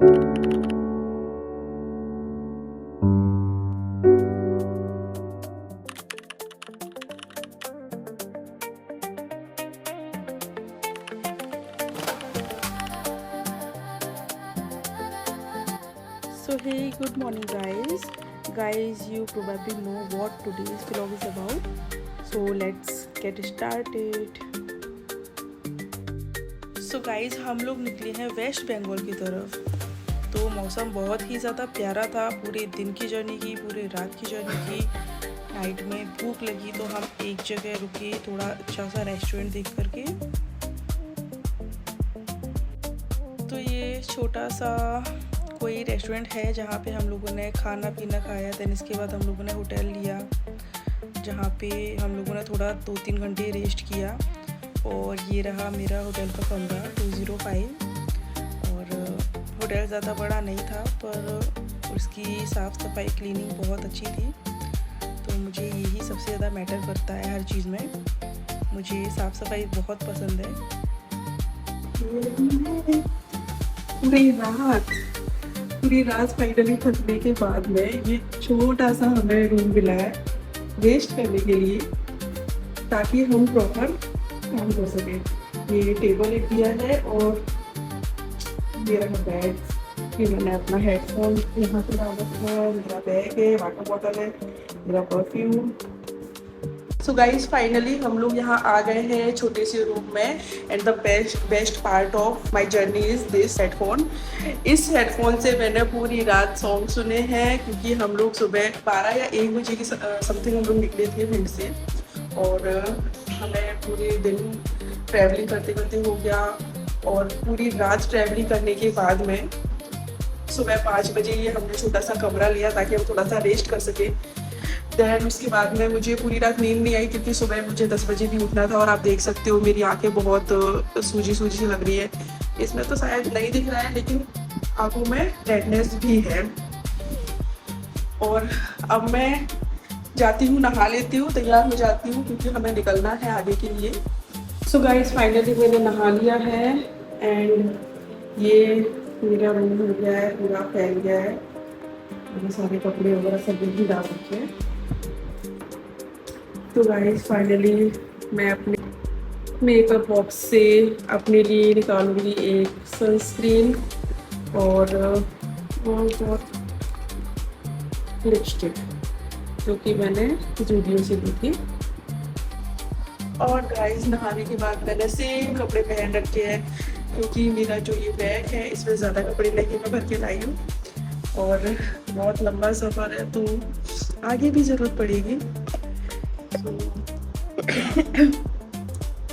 So hey, good morning guys, you probably know what today's vlog is about, so let's get started. So guys, हम लोग निकले हैं waste Bengal की तरफ। तो मौसम बहुत ही ज़्यादा प्यारा था, पूरे दिन की जर्नी की, पूरे रात की जर्नी की। नाइट में भूख लगी तो हम एक जगह रुके, थोड़ा अच्छा सा रेस्टोरेंट देख करके। तो ये छोटा सा कोई रेस्टोरेंट है जहाँ पे हम लोगों ने खाना पीना खाया। देन इसके बाद हम लोगों ने होटल लिया, जहाँ पे हम लोगों ने थोड़ा 2-3 घंटे रेस्ट किया। और ये रहा मेरा होटल का कमरा 205। और होटल ज़्यादा बड़ा नहीं था, पर उसकी साफ़ सफाई क्लीनिंग बहुत अच्छी थी। तो मुझे यही सबसे ज़्यादा मैटर करता है हर चीज़ में। मुझे साफ़ सफाई बहुत पसंद है। पूरी रात फाइनली थकने के बाद में ये छोटा सा हमें रूम मिला है रेस्ट करने के लिए, ताकि हम प्रॉपर काम कर सकें। ये टेबल एक दिया है और ये रहा बैग। फिर मैंने अपना हेडफोन यहाँ पे डाल रखा है, मेरा बैग है, वाटर बॉटल है, मेरा परफ्यूम। सो गाइज फाइनली हम लोग यहाँ आ गए हैं छोटे से रूम में। And the best part of my journey is this headphone. इस हेडफोन से मैंने पूरी रात सॉन्ग सुने हैं, क्योंकि हम लोग सुबह 12 या 1 बजे की समथिंग हम लोग निकले थे भिंड से। और हमें पूरे दिन ट्रैवलिंग करते करते हो गया। और पूरी रात ट्रैवलिंग करने के बाद में सुबह 5 बजे ये हमने छोटा सा कमरा लिया, ताकि हम थोड़ा सा रेस्ट कर सके। दैन उसके बाद में मुझे पूरी रात नींद नहीं आई, क्योंकि सुबह मुझे 10 बजे भी उठना था। और आप देख सकते हो मेरी आंखें बहुत सूजी सूजी लग रही है। इसमें तो शायद नहीं दिख रहा है, लेकिन आंखों में रेडनेस भी है। और अब मैं जाती हूँ, नहा लेती हूँ, तैयार हो जाती हूँ, क्योंकि हमें निकलना है आगे के लिए। सो गाइस फाइनली मैंने नहा लिया है। एंड ये मेरा रूम हो गया है, पूरा फैल गया है। मेरे सारे कपड़े वगैरह सब भी डाल रखे हैं। तो गाइस फाइनली मैं अपने मेकअप बॉक्स से अपने लिए निकालूंगी एक सनस्क्रीन और लिपस्टिक, जो कि मैंने जूडियो से ली थी। और गाइस नहाने के बाद मैंने सेम कपड़े पहन रखे हैं, क्योंकि मेरा जो ये बैग है इसमें ज़्यादा कपड़े नहीं मैं भर के लाई हूँ। और बहुत लंबा सफ़र है, तो आगे भी ज़रूरत पड़ेगी।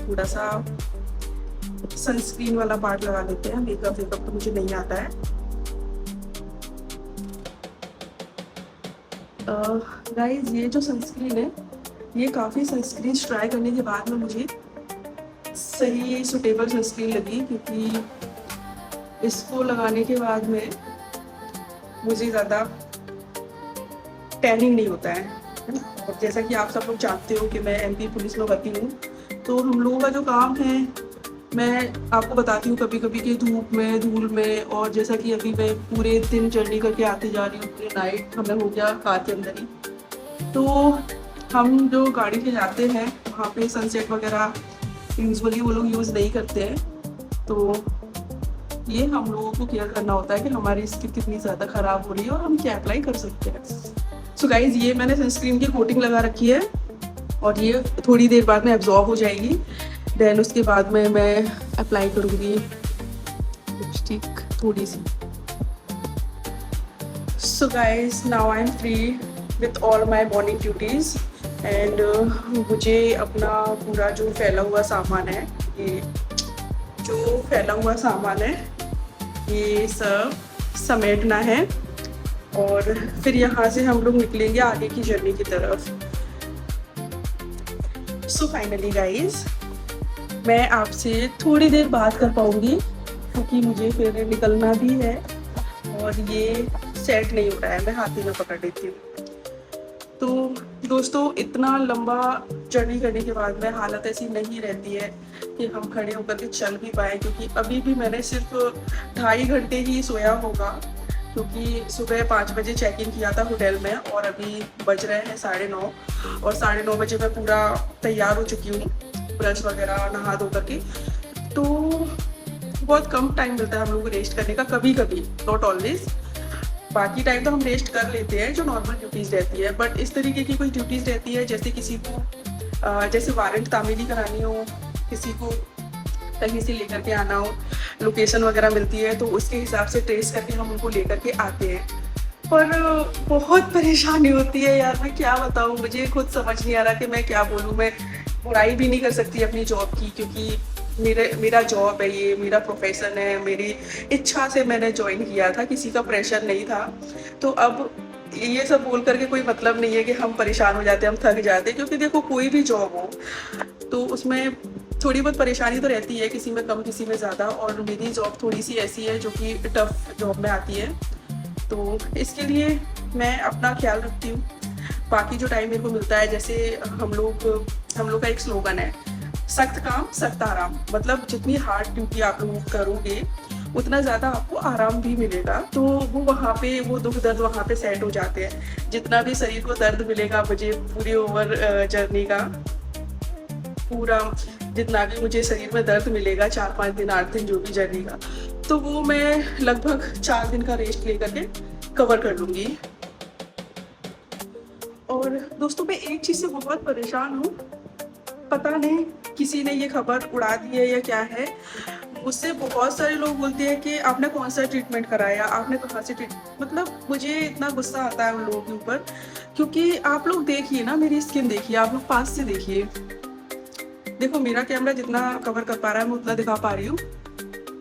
थोड़ा सा सनस्क्रीन वाला पार्ट लगा लेते हैं। मेकअप तो मुझे नहीं आता है। गाइस ये जो सनस्क्रीन है, ये काफ़ी सनस्क्रीन ट्राई करने के बाद में मुझे सही सूटेबल सनस्क्रीन लगी, क्योंकि इसको लगाने के बाद में मुझे ज़्यादा टैनिंग नहीं होता है। और जैसा कि आप सब लोग जानते हो कि मैं MP पुलिस में भर्ती हूँ, तो हम लोगों का जो काम है, मैं आपको बताती हूँ कभी कभी कि धूप में, धूल में। और जैसा कि अभी मैं पूरे दिन जर्नी करके आती जा रही हूँ, पूरे नाइट हमें हो गया कार के अंदर ही। तो हम जो गाड़ी से जाते हैं वहाँ पे सनसेट वगैरह यूजुअली वो लोग यूज़ नहीं करते हैं। तो ये हम लोगों को केयर करना होता है कि हमारी स्किन कितनी ज़्यादा ख़राब हो रही है और हम क्या अप्लाई कर सकते हैं। सो गाइज ये मैंने सनस्क्रीन की कोटिंग लगा रखी है, और ये थोड़ी देर बाद में एब्जॉर्ब हो जाएगी। देन उसके बाद में मैं अप्लाई करूँगी लिपस्टिक थोड़ी सी। So guys now I am free with all my morning duties. And मुझे अपना पूरा जो फैला हुआ सामान है, ये जो फैला हुआ सामान है ये सब समेटना है। और फिर यहाँ से हम लोग निकलेंगे आगे की जर्नी की तरफ। सो फाइनली गाइज मैं आपसे थोड़ी देर बात कर पाऊँगी, क्योंकि मुझे फिर निकलना भी है और ये सेट नहीं हो रहा है। मैं हाथ ही में पकड़ लेती हूँ। तो दोस्तों इतना लंबा जर्नी करने के बाद में हालत ऐसी नहीं रहती है कि हम खड़े होकर के चल भी पाए, क्योंकि अभी भी मैंने सिर्फ 2.5 घंटे ही सोया होगा, क्योंकि सुबह 5 बजे चेक इन किया था होटल में और अभी बज रहे हैं 9:30 और 9:30 बजे मैं पूरा तैयार हो चुकी हूँ, ब्रश वगैरह नहा धो करके। तो बहुत कम टाइम मिलता है हम लोग को रेस्ट करने का, कभी कभी, नॉट ऑलवेज। बाकी टाइम तो हम रेस्ट कर लेते हैं जो नॉर्मल ड्यूटीज़ रहती है, बट इस तरीके की कोई ड्यूटीज़ रहती है जैसे किसी को जैसे वारंट तामीली करानी हो, किसी को कहीं से लेकर के आना हो, लोकेशन वगैरह मिलती है तो उसके हिसाब से ट्रेस करके हम उनको लेकर के आते हैं। पर बहुत परेशानी होती है यार, मैं क्या बताऊँ, मुझे खुद समझ नहीं आ रहा कि मैं क्या बोलूँ। मैं बुराई भी नहीं कर सकती अपनी जॉब की, क्योंकि मेरा जॉब है, ये मेरा प्रोफेशन है, मेरी इच्छा से मैंने ज्वाइन किया था, किसी का प्रेशर नहीं था। तो अब ये सब बोल करके कोई मतलब नहीं है कि हम परेशान हो जाते हैं, हम थक जाते हैं, क्योंकि देखो कोई भी जॉब हो तो उसमें थोड़ी बहुत परेशानी तो रहती है, किसी में कम किसी में ज़्यादा। और मेरी जॉब थोड़ी सी ऐसी है जो कि टफ जॉब में आती है, तो इसके लिए मैं अपना ख्याल रखती हूँ। बाकी जो टाइम मेरे को मिलता है, जैसे हम लोग का एक स्लोगन है, सख्त काम सख्त आराम। मतलब जितनी हार्ड ड्यूटी आप लोग करोगे उतना ज़्यादा आपको आराम भी मिलेगा। तो वो वहाँ पे वो दुख दर्द वहाँ पे सेट हो जाते हैं। जितना भी शरीर को दर्द मिलेगा मुझे पूरी ओवर जर्नी का, पूरा जितना भी मुझे शरीर में दर्द मिलेगा 4-5 दिन 8 दिन जो भी जर्नी का, तो वो मैं लगभग 4 दिन का रेस्ट लेकर के कवर कर लूँगी। और दोस्तों मैं एक चीज़ से बहुत परेशान हूँ, पता नहीं किसी ने ये खबर उड़ा दी है या क्या है। मुझसे बहुत सारे लोग बोलते हैं कि आपने कौन सा ट्रीटमेंट कराया, आपने कहाँ से मतलब मुझे इतना गुस्सा आता है उन लोगों के ऊपर, क्योंकि आप लोग देखिए ना, मेरी स्किन देखिए, आप लोग पास से देखिए। देखो मेरा कैमरा जितना कवर कर पा रहा है मैं उतना दिखा पा रही हूँ।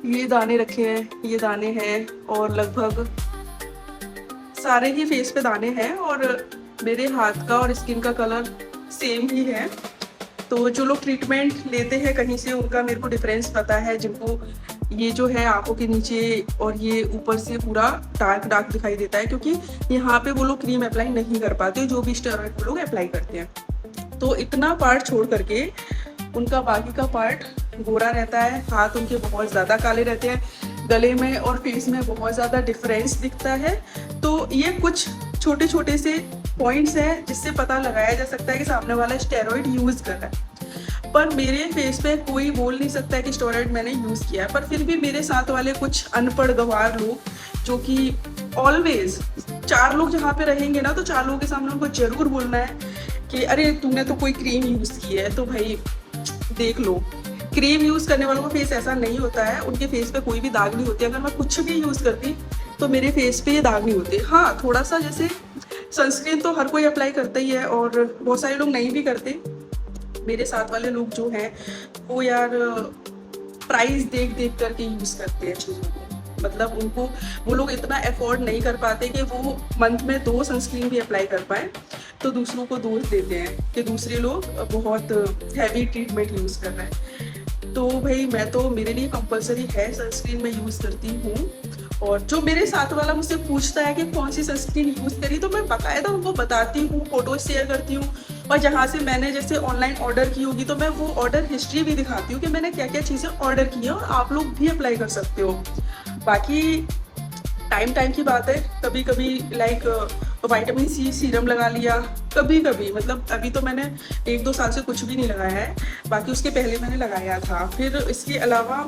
ये दाने रखे हैं, ये दाने हैं, और लगभग सारे ही फेस पे दाने हैं, और मेरे हाथ का और स्किन का कलर सेम ही है। तो जो लोग ट्रीटमेंट लेते हैं कहीं से उनका मेरे को डिफरेंस पता है, जिनको ये जो है आंखों के नीचे और ये ऊपर से पूरा डार्क दिखाई देता है, क्योंकि यहाँ पे वो लोग क्रीम अप्लाई नहीं कर पाते जो भी स्टेरॉइड वो लोग अप्लाई करते हैं। तो इतना पार्ट छोड़ करके उनका बाकी का पार्ट गोरा रहता है, हाथ उनके बहुत ज़्यादा काले रहते हैं, गले में और फेस में बहुत ज़्यादा डिफरेंस दिखता है। तो ये कुछ छोटे छोटे से पॉइंट्स हैं जिससे पता लगाया जा सकता है कि सामने वाला स्टेरॉइड यूज़ कर रहा है। पर मेरे फेस पे कोई बोल नहीं सकता है कि स्टेरॉइड मैंने यूज़ किया है, पर फिर भी मेरे साथ वाले कुछ अनपढ़ गंवार लोग, जो कि ऑलवेज 4 लोग जहाँ पे रहेंगे ना, तो 4 लोगों के सामने उनको ज़रूर बोलना है कि अरे तूने तो कोई क्रीम यूज़ की है, तो भाई देख लो। क्रीम यूज़ करने वालों का फेस ऐसा नहीं होता है, उनके फेस पे कोई भी दाग नहीं होती। अगर मैं कुछ भी यूज़ करती तो मेरे फेस पे ये दाग नहीं होते। हाँ, थोड़ा सा जैसे सनस्क्रीन तो हर कोई अप्लाई करता ही है और बहुत सारे लोग नहीं भी करते। मेरे साथ वाले लोग जो हैं वो यार प्राइस देख देख करके यूज़ करते हैं चीज़ों को। मतलब उनको वो लोग इतना अफोर्ड नहीं कर पाते कि वो मंथ में 2 सनस्क्रीन भी अप्लाई कर पाए, तो दूसरों को दोष देते हैं कि दूसरे लोग बहुत हैवी ट्रीटमेंट यूज़ कर रहे हैं। तो भाई मैं तो, मेरे लिए कंपलसरी है, सनस्क्रीन मैं यूज़ करती हूँ। और जो मेरे साथ वाला मुझसे पूछता है कि कौन सी सनस्क्रीन यूज़ करी, तो मैं बाकायदा उनको बताती हूँ, फ़ोटोज शेयर करती हूँ, और जहाँ से मैंने जैसे ऑनलाइन ऑर्डर की होगी तो मैं वो ऑर्डर हिस्ट्री भी दिखाती हूँ कि मैंने क्या क्या चीज़ें ऑर्डर की है, और आप लोग भी अप्लाई कर सकते हो। बाकी टाइम की बात है, कभी कभी लाइक विटामिन सी सीरम लगा लिया, कभी कभी, मतलब अभी तो मैंने 1-2 साल से कुछ भी नहीं लगाया है, बाकी उसके पहले मैंने लगाया था। फिर इसके अलावा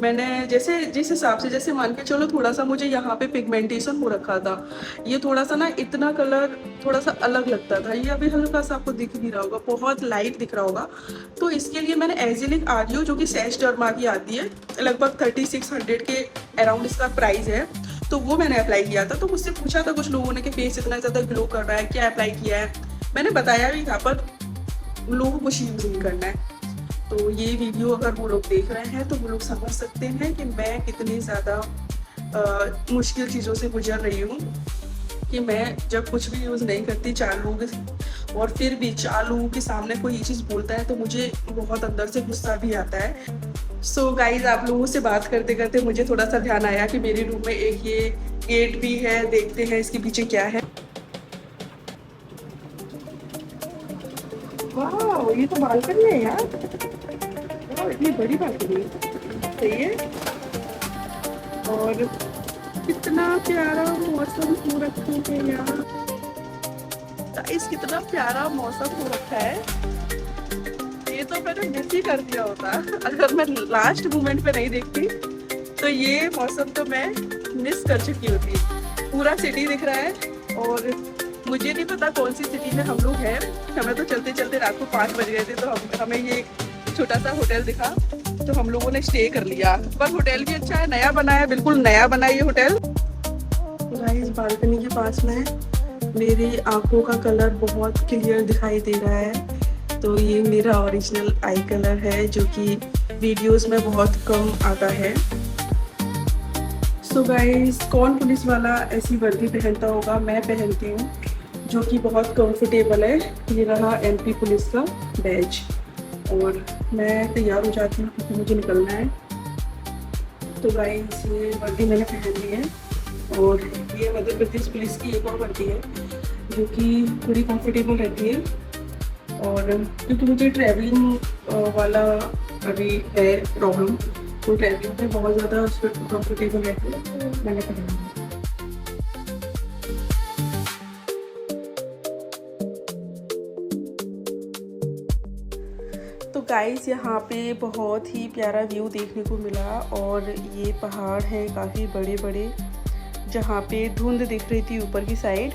मैंने जैसे जिस हिसाब से, जैसे मान के चलो थोड़ा सा मुझे यहाँ पे पिगमेंटेशन हो रखा था, ये थोड़ा सा ना, इतना कलर थोड़ा सा अलग लगता था, ये अभी हल्का सा आपको दिख नहीं रहा होगा, बहुत लाइट दिख रहा होगा। तो इसके लिए मैंने एजिलिक आरियो, जो कि सैश डर्मा की आती है, लगभग 3600 के अराउंड इसका प्राइस है, तो वो मैंने अप्लाई किया था। तो मुझसे पूछा था कुछ लोगों ने कि फेस इतना ज़्यादा ग्लो कर रहा है, क्या अप्लाई किया है। मैंने बताया भी था, पर लोगों को कुछ यूज़ नहीं करना है। तो ये वीडियो अगर वो लोग देख रहे हैं तो वो लोग समझ सकते हैं कि मैं कितनी ज़्यादा मुश्किल चीज़ों से गुजर रही हूँ, कि मैं जब कुछ भी यूज़ नहीं करती 4 लोग, और फिर भी 4 लोगों के सामने कोई ये चीज़ बोलता है तो मुझे बहुत अंदर से गुस्सा भी आता है। सो गाइज, आप लोगों से बात करते करते मुझे थोड़ा सा ध्यान आया कि मेरे रूम में एक ये गेट भी है, देखते हैं इसके पीछे क्या है। वाह, ये तो बालकनी है यार, वाह, इतनी बड़ी बालकनी सही है। और कितना प्यारा मौसम हो रखा है यार गाइस, कितना प्यारा मौसम हो रखा है। ये तो मैंने मिस ही कर दिया होता अगर मैं लास्ट मोमेंट पे नहीं देखती, तो ये मौसम तो मैं मिस कर चुकी होती। पूरा सिटी दिख रहा है और मुझे नहीं पता कौन सी सिटी में हम लोग हैं। हमें तो चलते चलते रात को 5 बज गए थे, तो हमें ये छोटा सा होटल दिखा, तो हम लोगों ने स्टे कर लिया। पर होटल भी अच्छा है, नया बना है, बिल्कुल नया बना है ये होटल। गाइस बालकनी के पास में मेरी आंखों का कलर बहुत क्लियर दिखाई दे रहा है। तो ये मेरा ओरिजिनल आई कलर है, जो कि वीडियोस में बहुत कम आता है। सो गाइस, कौन पुलिस वाला ऐसी वर्दी पहनता होगा? मैं पहनती हूँ, जो कि बहुत कंफर्टेबल है। ये रहा एमपी पुलिस का बैज और मैं तैयार हो जाती हूँ क्योंकि मुझे निकलना है। तो गाइस ये वर्दी मैंने पहन ली है और ये मध्य प्रदेश पुलिस की एक और वर्दी है, जो कि थोड़ी कंफर्टेबल रहती है। और क्योंकि मुझे ट्रैवलिंग वाला अभी है प्रॉब्लम, तो ट्रैवलिंग में बहुत ज़्यादा कंफर्टेबल रहती है, तो मैंने पहना है। तो गाइस यहाँ पे बहुत ही प्यारा व्यू देखने को मिला और ये पहाड़ हैं काफ़ी बड़े बड़े, जहाँ पे धुंध दिख रही थी ऊपर की साइड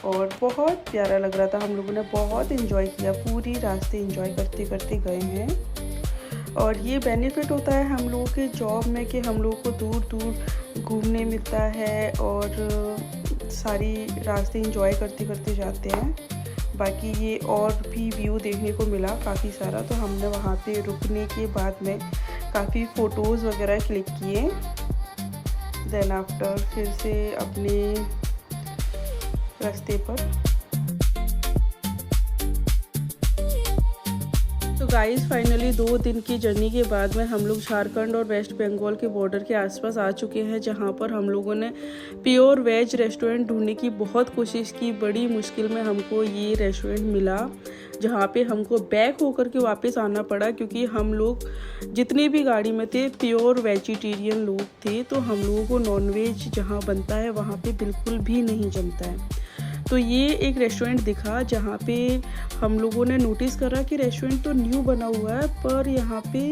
और बहुत प्यारा लग रहा था। हम लोगों ने बहुत एंजॉय किया, पूरी रास्ते एंजॉय करते करते गए हैं। और ये बेनिफिट होता है हम लोगों के जॉब में कि हम लोगों को दूर दूर घूमने मिलता है और सारी रास्ते एंजॉय करते करते जाते हैं। बाकी ये और भी व्यू देखने को मिला काफ़ी सारा, तो हमने वहाँ पे रुकने के बाद में काफ़ी फ़ोटोज़ वगैरह क्लिक किए। देन आफ्टर फिर से अपने रास्ते पर। तो गाइस फाइनली 2 दिन की जर्नी के बाद में हम लोग झारखंड और वेस्ट बंगाल के बॉर्डर के आसपास आ चुके हैं, जहां पर हम लोगों ने प्योर वेज रेस्टोरेंट ढूंढने की बहुत कोशिश की। बड़ी मुश्किल में हमको ये रेस्टोरेंट मिला, जहां पे हमको बैक होकर के वापस आना पड़ा, क्योंकि हम लोग जितने भी गाड़ी में थे प्योर वेजिटेरियन लोग थे। तो हम लोगों को नॉनवेज जहाँ बनता है वहाँ पे बिल्कुल भी नहीं जमता है। तो ये एक रेस्टोरेंट दिखा जहाँ पे हम लोगों ने नोटिस करा कि रेस्टोरेंट तो न्यू बना हुआ है, पर यहाँ पे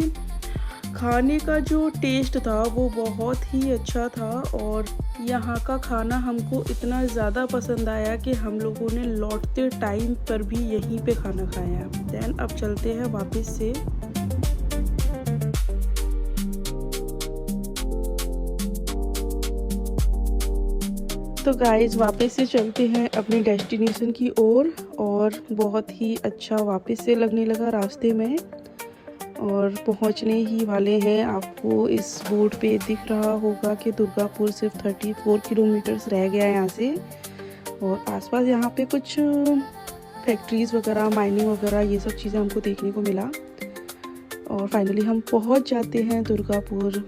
खाने का जो टेस्ट था वो बहुत ही अच्छा था। और यहाँ का खाना हमको इतना ज़्यादा पसंद आया कि हम लोगों ने लौटते टाइम पर भी यहीं पे खाना खाया। देन अब चलते हैं वापस से। तो गाइस वापस से चलते हैं अपने डेस्टिनेशन की ओर और बहुत ही अच्छा वापस से लगने लगा रास्ते में और पहुंचने ही वाले हैं। आपको इस बोर्ड पे दिख रहा होगा कि दुर्गापुर सिर्फ 34 किलोमीटर्स रह गया है यहाँ से। और आसपास यहाँ पे कुछ फैक्ट्रीज़ वगैरह, माइनिंग वगैरह, ये सब चीज़ें हमको देखने को मिला। और फाइनली हम पहुँच जाते हैं दुर्गापुर,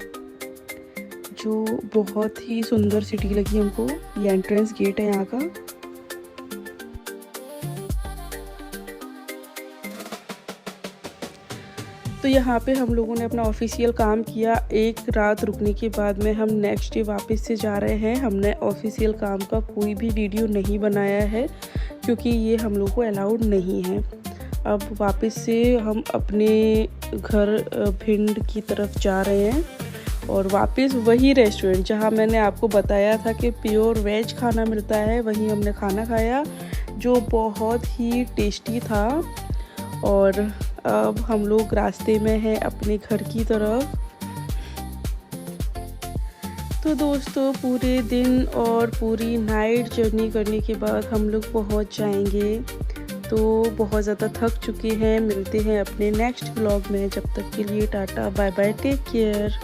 जो बहुत ही सुंदर सिटी लगी हमको। ये एंट्रेंस गेट है यहाँ का। तो यहाँ पे हम लोगों ने अपना ऑफिशियल काम किया। एक रात रुकने के बाद में हम नेक्स्ट डे वापस से जा रहे हैं। हमने ऑफिशियल काम का कोई भी वीडियो नहीं बनाया है, क्योंकि ये हम लोग को अलाउड नहीं है। अब वापस से हम अपने घर भिंड की तरफ जा रहे हैं और वापस वही रेस्टोरेंट जहाँ मैंने आपको बताया था कि प्योर वेज खाना मिलता है, वहीं हमने खाना खाया, जो बहुत ही टेस्टी था। और अब हम लोग रास्ते में हैं अपने घर की तरफ। तो दोस्तों पूरे दिन और पूरी नाइट जर्नी करने के बाद हम लोग पहुंच जाएंगे। तो बहुत ज़्यादा थक चुके हैं। मिलते हैं अपने नेक्स्ट व्लॉग में। जब तक के लिए tata bye bye, take care.